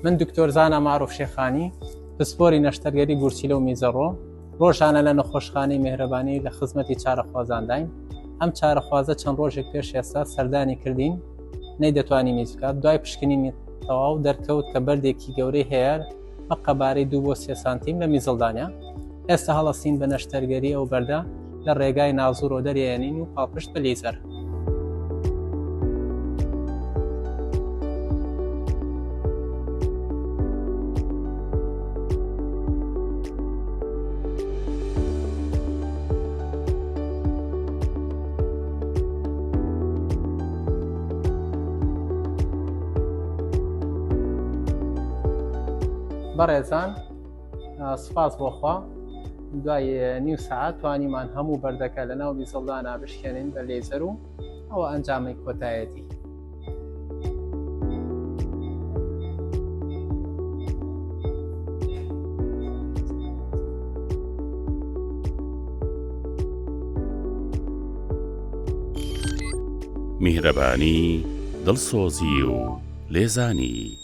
من دکتۆر زانا معروف شێخانی پسپۆری نەشتەرگەری گورچیلە و میزەڕۆ ڕۆژانە لە نەخۆشخانەی میهرەبانی لە خزمەتی چارەخوازانداین. ئەم چارەخوازە چەند ڕۆژێک پێش ئێستا سەردانی کردین نەیدەتوانی میز بکات. دوای پشکنینی تەواو دەرکەوت کە بەردێکی گەورەی هەیە بە قەبارەی 2 بۆ 3 سانتیم لە میزڵدانیا. ئێستا هەڵەستین بە نەشتەرگەری ئەو بەردە لە ڕێگای نازوورۆ دەریێنین و پاڵپشت بە لێزەر. بەڕێزان سپاس بۆخوا دوای نیو ساعت توانیمان هەموو بەردەکە لە ناو میزڵدانا بشکێنین بە لێزەر و ئەوە ئەنجامی کۆتایەتی. میهرەبانی دڵسۆزی و لێزانی